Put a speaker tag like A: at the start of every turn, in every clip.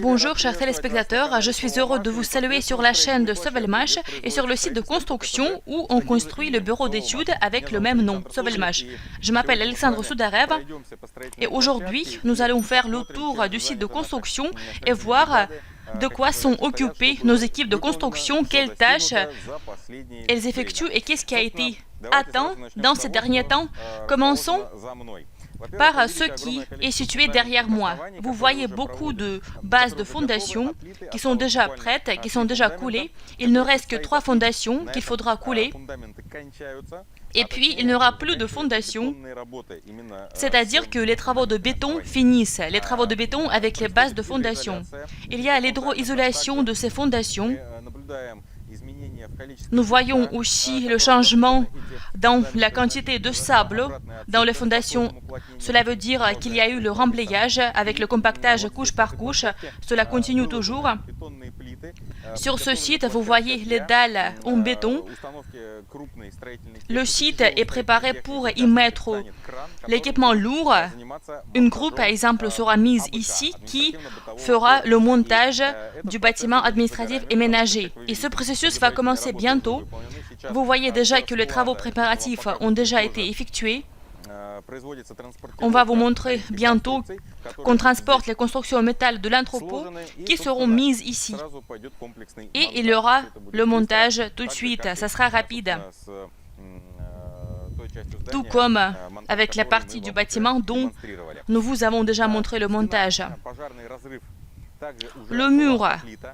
A: Bonjour chers téléspectateurs, je suis heureux de vous saluer sur la chaîne de Sovelmash et sur le site de construction où on construit le bureau d'études avec le même nom, Sovelmash. Je m'appelle Alexandre Soudarev et aujourd'hui nous allons faire le tour du site de construction et voir de quoi sont occupées nos équipes de construction, quelles tâches elles effectuent et qu'est-ce qui a été atteint dans ces derniers temps. Commençons par ce qui est situé derrière moi. Vous voyez beaucoup de bases de fondations qui sont déjà prêtes, qui sont déjà coulées. Il ne reste que 3 fondations qu'il faudra couler. Et puis, il n'y aura plus de fondations, c'est-à-dire que les travaux de béton finissent, les travaux de béton avec les bases de fondation. Il y a l'hydroisolation de ces fondations. Nous voyons aussi le changement dans la quantité de sable dans les fondations. Cela veut dire qu'il y a eu le remblayage avec le compactage couche par couche. Cela continue toujours. Sur ce site, vous voyez les dalles en béton. Le site est préparé pour y mettre l'équipement lourd. Une grue, par exemple, sera mise ici qui fera le montage du bâtiment administratif et ménager. Et ce processus va commencer bientôt. Vous voyez déjà que les travaux préparatifs ont déjà été effectués. On va vous montrer bientôt qu'on transporte les constructions en métal de l'entrepôt qui seront mises ici. Et il y aura le montage tout de suite, ça sera rapide. Tout comme avec la partie du bâtiment dont nous vous avons déjà montré le montage. Le mur,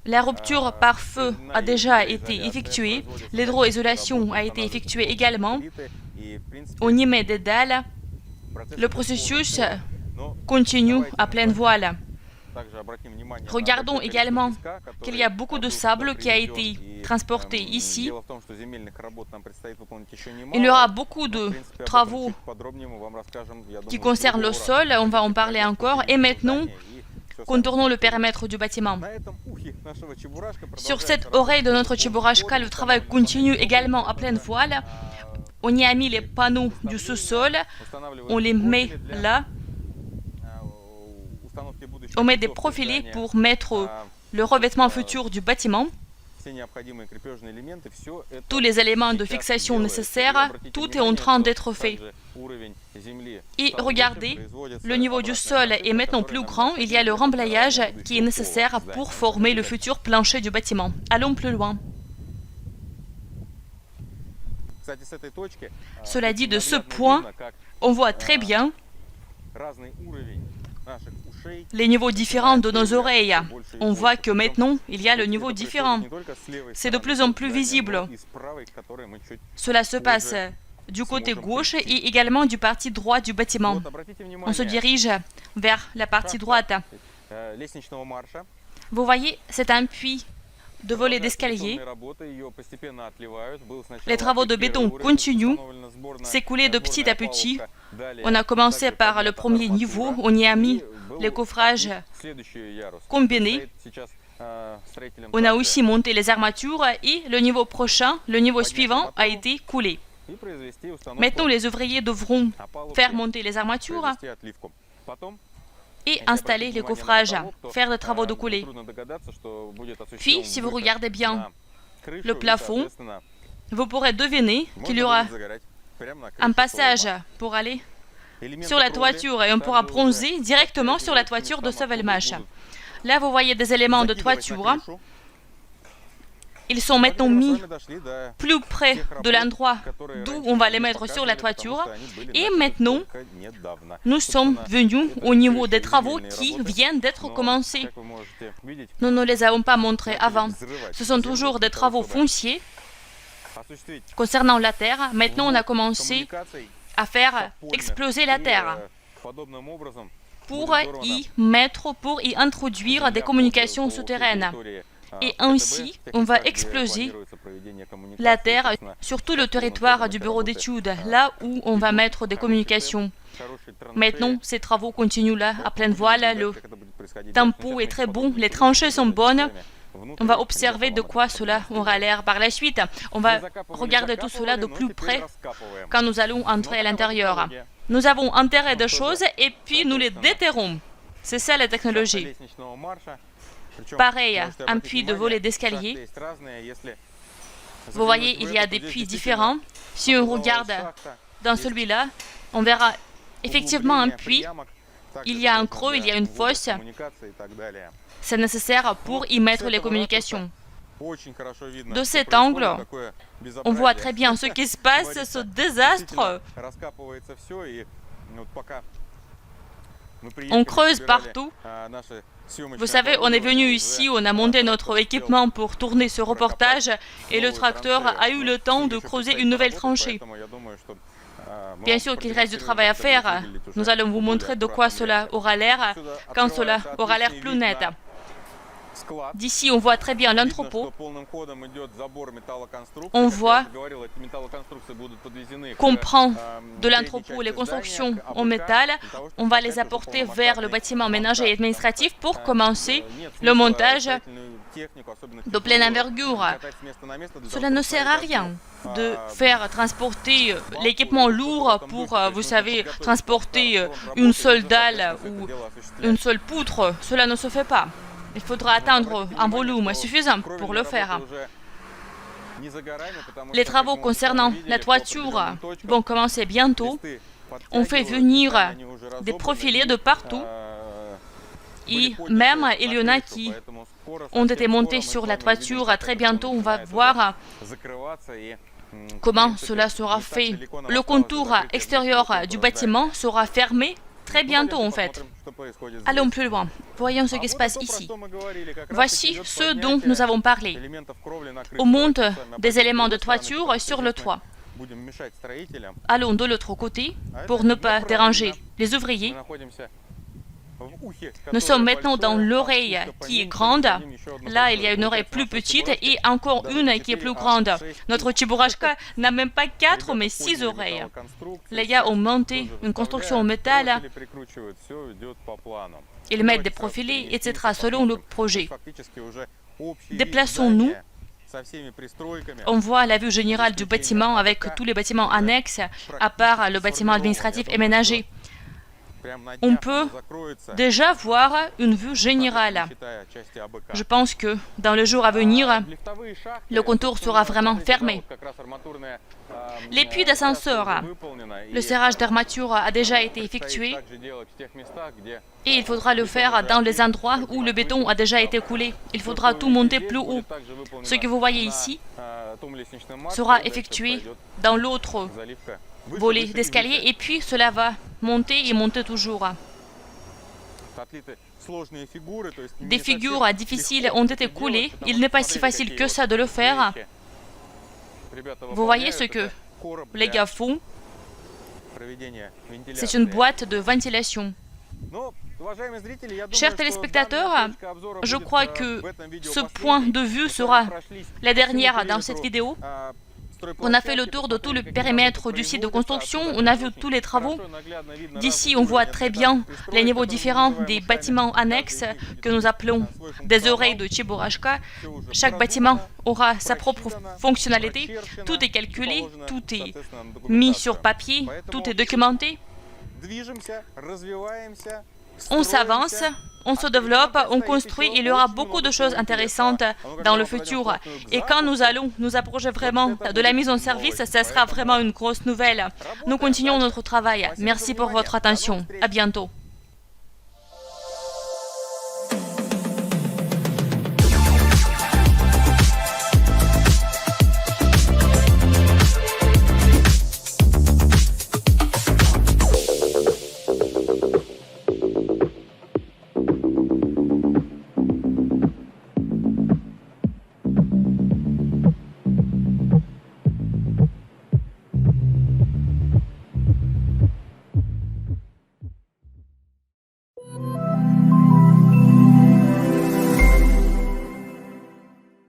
A: la rupture par feu a déjà été effectuée, l'hydroisolation a été effectuée également. On y met des dalles. Le processus continue à pleine voile. Regardons également qu'il y a beaucoup de sable qui a été transporté ici. Il y aura beaucoup de travaux qui concernent le sol, on va en parler encore. Et maintenant, contournons le périmètre du bâtiment. Sur cette oreille de notre Cheburashka, le travail continue également à pleine voile. On y a mis les panneaux du sous-sol, on les met là. On met des profilés pour mettre le revêtement futur du bâtiment. Tous les éléments de fixation nécessaires, tout est en train d'être fait. Et regardez, le niveau du sol est maintenant plus grand. Il y a le remblayage qui est nécessaire pour former le futur plancher du bâtiment. Allons plus loin. Cela dit, de ce point, on voit très bien les niveaux différents de nos oreilles. On voit que maintenant, il y a le niveau différent. C'est de plus en plus visible. Cela se passe du côté gauche et également du parti droit du bâtiment. On se dirige vers la partie droite. Vous voyez, c'est un puits de volets d'escalier. Les travaux de béton continuent, s'écouler de petit à petit. On a commencé par le premier niveau, on y a mis les coffrages combinés. On a aussi monté les armatures et le niveau prochain, le niveau suivant, a été coulé. Maintenant, les ouvriers devront faire monter les armatures et installer les coffrages, faire des travaux de coulée. Puis, si vous regardez bien le plafond, vous pourrez deviner qu'il y aura un passage pour aller sur la toiture et on pourra bronzer directement sur la toiture de Sovelmash. Là, vous voyez des éléments de toiture. Ils sont maintenant mis plus près de l'endroit d'où on va les mettre sur la toiture. Et maintenant, nous sommes venus au niveau des travaux qui viennent d'être commencés. Nous ne les avons pas montrés avant. Ce sont toujours des travaux fonciers. Concernant la Terre, maintenant on a commencé à faire exploser la Terre pour y introduire des communications souterraines. Et ainsi, on va exploser la Terre sur tout le territoire du bureau d'études, là où on va mettre des communications. Maintenant, ces travaux continuent là, à pleine voile, le tempo est très bon, les tranchées sont bonnes. On va observer de quoi cela aura l'air par la suite. On va regarder tout cela de plus près quand nous allons entrer à l'intérieur. Nous avons enterré des choses et puis nous les déterrons. C'est ça la technologie. Pareil, un puits de volet d'escalier. Vous voyez, il y a des puits différents. Si on regarde dans celui-là, on verra effectivement un puits. Il y a un creux, il y a une fosse. C'est nécessaire pour y mettre les communications. De cet angle, on voit très bien ce qui se passe, ce désastre. On creuse partout. Vous savez, on est venu ici, on a monté notre équipement pour tourner ce reportage et le tracteur a eu le temps de creuser une nouvelle tranchée. Bien sûr qu'il reste du travail à faire. Nous allons vous montrer de quoi cela aura l'air quand cela aura l'air plus net. D'ici, on voit très bien l'entrepôt. On voit qu'on prend de l'entrepôt les constructions en métal. On va les apporter vers le bâtiment ménager et administratif pour commencer le montage de pleine envergure. Cela ne sert à rien de faire transporter l'équipement lourd pour, vous savez, transporter une seule dalle ou une seule poutre. Cela ne se fait pas. Il faudra atteindre un volume suffisant pour le faire. Les travaux concernant la toiture vont commencer bientôt. On fait venir des profilés de partout. Et même, il y en a qui ont été montés sur la toiture. Très bientôt, on va voir comment cela sera fait. Le contour extérieur du bâtiment sera fermé très bientôt, en fait. Allons plus loin. Voyons ce qui se passe ici. Voici ce dont nous avons parlé. On monte des éléments de toiture sur le toit. Allons de l'autre côté pour ne pas déranger les ouvriers. Nous sommes maintenant dans l'oreille qui est grande. Là, il y a une oreille plus petite et encore une qui est plus grande. Notre Cheburashka n'a même pas 4, mais 6 oreilles. Les gars ont monté une construction en métal. Ils mettent des profilés, etc. selon le projet. Déplaçons-nous. On voit la vue générale du bâtiment avec tous les bâtiments annexes, à part le bâtiment administratif et ménager. On peut déjà voir une vue générale. Je pense que dans le jour à venir, le contour sera vraiment fermé. Les puits d'ascenseur, le serrage d'armature a déjà été effectué et il faudra le faire dans les endroits où le béton a déjà été coulé. Il faudra tout monter plus haut. Ce que vous voyez ici sera effectué dans l'autre volet d'escalier et puis cela va monter et monter toujours. Des figures difficiles ont été coulées. Il n'est pas si facile que ça de le faire. Vous voyez ce que les gars font? C'est une boîte de ventilation. Chers téléspectateurs, je crois que ce point de vue sera la dernière dans cette vidéo. On a fait le tour de tout le périmètre du site de construction, on a vu tous les travaux. D'ici, on voit très bien les niveaux différents des bâtiments annexes que nous appelons des oreilles de Cheburashka. Chaque bâtiment aura sa propre fonctionnalité. Tout est calculé, tout est mis sur papier, tout est documenté. On s'avance, on se développe, on construit, il y aura beaucoup de choses intéressantes dans le futur. Et quand nous allons nous approcher vraiment de la mise en service, ça sera vraiment une grosse nouvelle. Nous continuons notre travail. Merci pour votre attention. À bientôt.